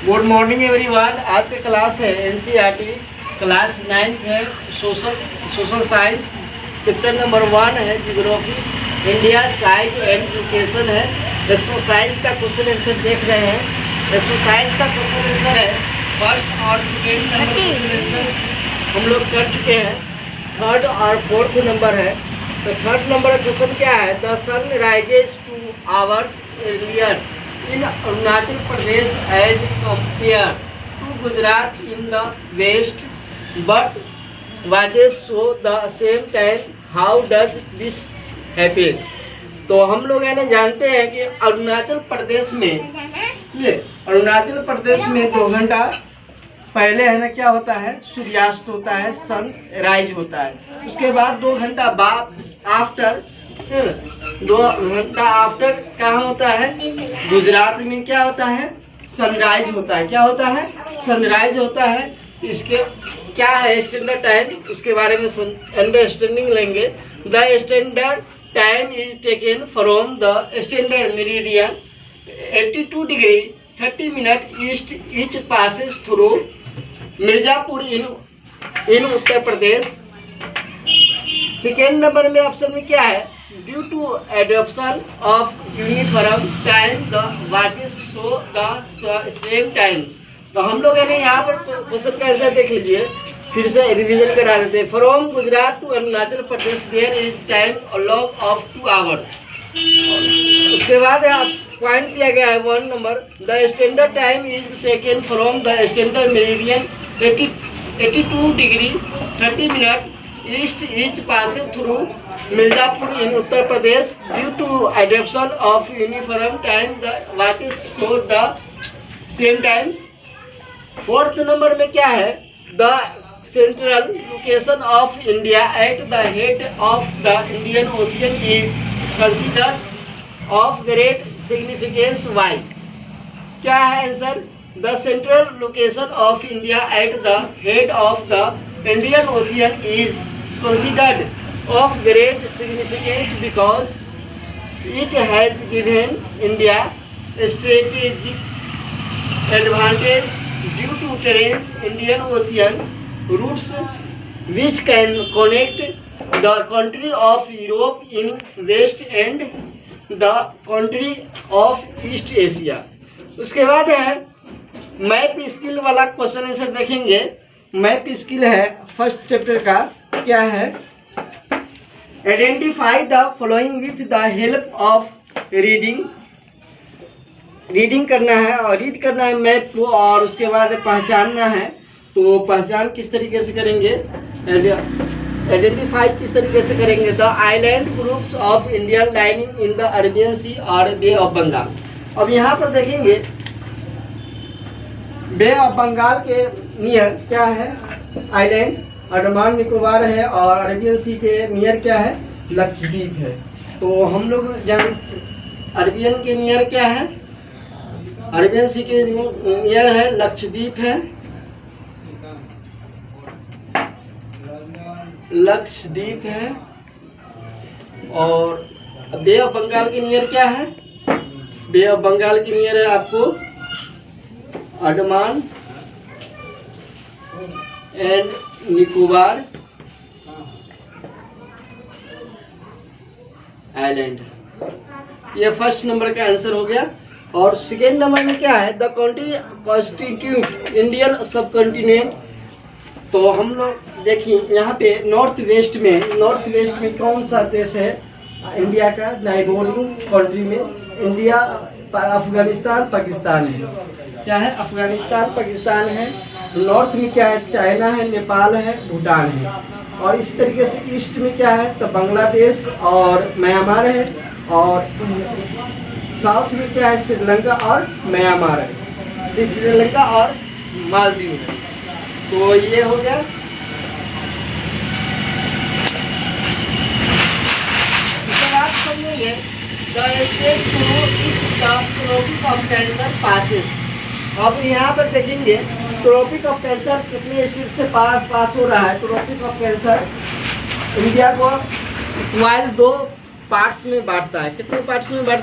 Good morning everyone. आज का class है एनसीईआरटी क्लास 9th है। सोशल साइंस चैप्टर नंबर 1 है geography India site and location है। एक्सरसाइज का क्वेश्चन आंसर देख रहे हैं। एक्सरसाइज का क्वेश्चन आंसर है फर्स्ट और सेकेंड नंबर क्वेश्चन आंसर हम लोग कर चुके हैं। थर्ड और फोर्थ नंबर है। तो थर्ड नंबर क्वेश्चन क्या है? The sun rises 2 hours earlier in Arunachal Pradesh as compared to Gujarat in the west, but watches show the same time. How does this happen? तो हम लोग है ना जानते हैं कि अरुणाचल प्रदेश में 2 घंटा पहले है ना क्या होता है? सूर्यास्त होता है, सन राइज होता है। उसके बाद 2 घंटा बाद आफ्टर 2 घंटा आफ्टर कहाँ होता है? गुजरात में क्या होता है? सनराइज होता है। क्या होता है? सनराइज होता है। इसके क्या है स्टैंडर्ड टाइम, उसके बारे में अंडरस्टैंडिंग लेंगे। The standard time is taken from the standard meridian 82 degree 30 minute east each passes through Mirzapur in Uttar Pradesh. Second number में ऑप्शन में क्या है? Due to adoption of uniform time the watches show the same time. तो हम लोग है ना यहाँ पर क्वेश्चन का आंसर देख लीजिए, फिर से रिवीजन करा देते हैं। From Gujarat to Arunachal Pradesh there is time lag of 2 hours। उसके बाद पॉइंट दिया गया है 1 number. The standard time is second from the standard meridian 82 degree 30 minute east each passing through Mirzapur in Uttar Pradesh. Due to adoption of uniform time the watches show the same times. Fourth number में क्या है? The central location of India at the head of the Indian ocean is considered of great significance. Why? क्या है answer? The central location of India at the head of the Indian ocean is considered of great significance because it has given India strategic advantage due to terrains Indian Ocean routes which can connect the country of Europe in west and the country of East Asia। उसके बाद है map skill वाला question answer देखेंगे। Map skill है first chapter का। क्या है? Identify the following with the help of reading. Reading करना है और रीड करना है मैप को, और उसके बाद पहचानना है। तो पहचान किस तरीके से करेंगे? आइडेंटिफाई किस तरीके से करेंगे? The island groups of Indian lining in the Arabian sea और बे ऑफ बंगाल। अब यहाँ पर देखेंगे बे ऑफ बंगाल के नियर क्या है? आइलैंड अंडमान निकोबार है, और अरेबियन सी के नियर क्या है? लक्षद्वीप है। तो हम लोग जान अरेबियन के नियर क्या है? अरेबियन सी के नियर है लक्षद्वीप है। लक्षद्वीप है। और बे ऑफ बंगाल के नियर क्या है? बे ऑफ बंगाल के नियर है आपको अंडमान एंड निकोबार आइलैंड। ये फर्स्ट नंबर का आंसर हो गया। और सेकेंड नंबर में क्या है? द कंट्री कॉन्स्टिट्यूट इंडियन सब कॉन्टिनेंट। तो हम लोग देखिए यहाँ पे नॉर्थ वेस्ट में कौन सा देश है इंडिया का? नाइबोरिंग कंट्री में इंडिया, अफगानिस्तान, पाकिस्तान है। क्या है? अफगानिस्तान, पाकिस्तान है। नॉर्थ में क्या है? चाइना है, नेपाल है, भूटान है। और इस तरीके से ईस्ट में क्या है? तो बांग्लादेश और म्यांमार है। और साउथ में क्या है? श्रीलंका और म्यांमार है। श्रीलंका और मालदीव है। तो ये हो गया। इसके बाद समझेंगे the state through which the tropic of cancer passes. अब यहाँ पर देखेंगे ट्रॉपिक ऑफ कैंसर कितने स्टेट से पास हो रहा है? ट्रॉपिक ऑफ कैंसर इंडिया को 2 पार्ट्स में बांटता है। कितने पार्ट्स में बांटता है?